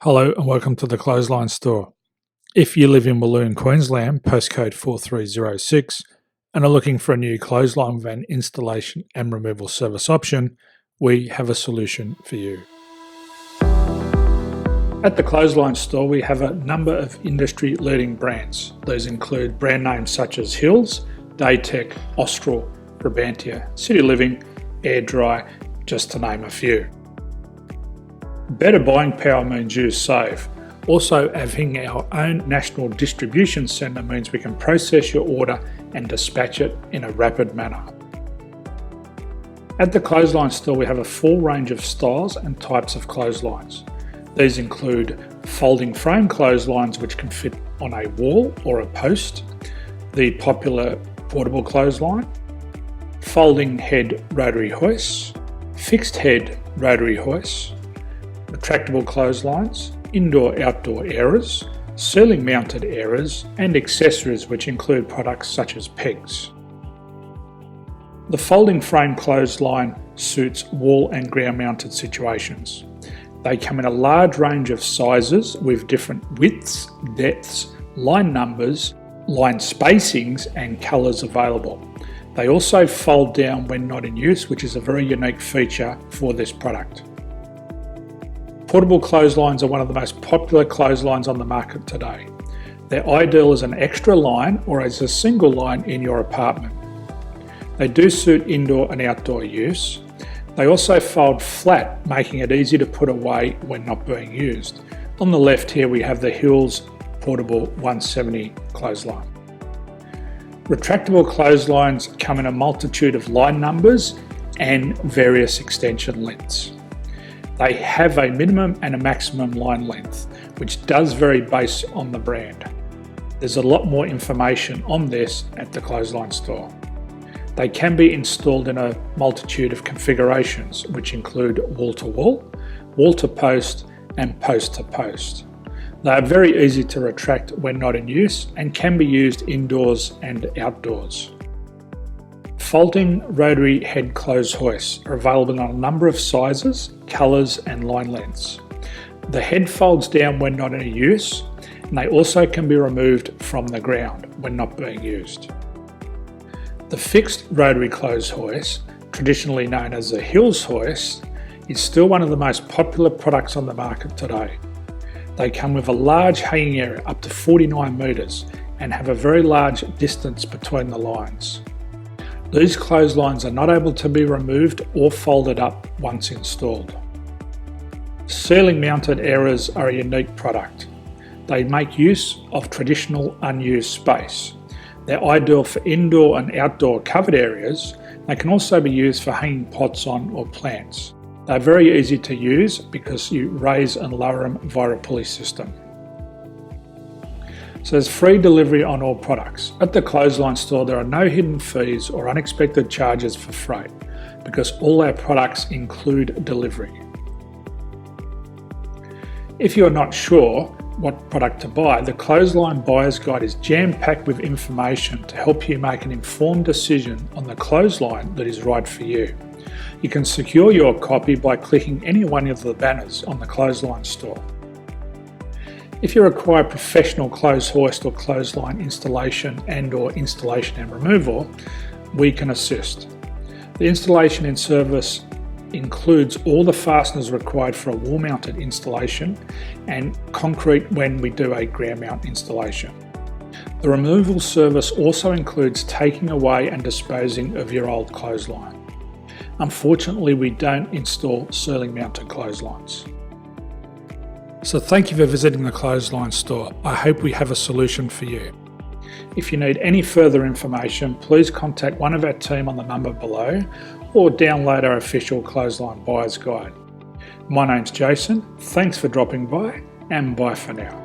Hello and welcome to the Clothesline Store. If you live in Walloon, Queensland, postcode 4306, and are looking for a new clothesline van installation and removal service option, we have a solution for you. At the Clothesline Store, we have a number of industry-leading brands. These include brand names such as Hills, Daytech, Austral, Brabantia, City Living, Air Dry, just to name a few. Better buying power means you save. Also, having our own national distribution centre means we can process your order and dispatch it in a rapid manner. At the Clothesline Store, we have a full range of styles and types of clotheslines. These include folding frame clotheslines which can fit on a wall or a post, the popular portable clothesline, folding head rotary hoists, fixed head rotary hoists, retractable clotheslines, indoor-outdoor airers, ceiling mounted airers, and accessories which include products such as pegs. The folding frame clothesline suits wall and ground mounted situations. They come in a large range of sizes with different widths, depths, line numbers, line spacings and colours available. They also fold down when not in use, which is a very unique feature for this product. Portable clotheslines are one of the most popular clotheslines on the market today. They're ideal as an extra line or as a single line in your apartment. They do suit indoor and outdoor use. They also fold flat, making it easy to put away when not being used. On the left here we have the Hills Portable 170 clothesline. Retractable clotheslines come in a multitude of line numbers and various extension lengths. They have a minimum and a maximum line length, which does vary based on the brand. There's a lot more information on this at the Clothesline Store. They can be installed in a multitude of configurations, which include wall-to-wall, wall-to-post, and post-to-post. They are very easy to retract when not in use and can be used indoors and outdoors. Folding rotary head clothes hoists are available in a number of sizes, colours and line lengths. The head folds down when not in use, and they also can be removed from the ground when not being used. The fixed rotary clothes hoist, traditionally known as the Hills hoist, is still one of the most popular products on the market today. They come with a large hanging area up to 49 metres and have a very large distance between the lines. These clotheslines are not able to be removed or folded up once installed. Ceiling mounted airers are a unique product. They make use of traditional unused space. They're ideal for indoor and outdoor covered areas. They can also be used for hanging pots on or plants. They're very easy to use because you raise and lower them via a pulley system. So there's free delivery on all products. At the Clothesline Store, there are no hidden fees or unexpected charges for freight because all our products include delivery. If you're not sure what product to buy, the Clothesline Buyer's Guide is jam-packed with information to help you make an informed decision on the clothesline that is right for you. You can secure your copy by clicking any one of the banners on the Clothesline Store. If you require professional clothes hoist or clothesline installation and/or installation and removal, we can assist. The installation and service includes all the fasteners required for a wall-mounted installation and concrete when we do a ground mount installation. The removal service also includes taking away and disposing of your old clothesline. Unfortunately, we don't install ceiling mounted clotheslines. So thank you for visiting the Clothesline Store. I hope we have a solution for you. If you need any further information, please contact one of our team on the number below or download our official Clothesline Buyer's Guide. My name's Jason, thanks for dropping by and bye for now.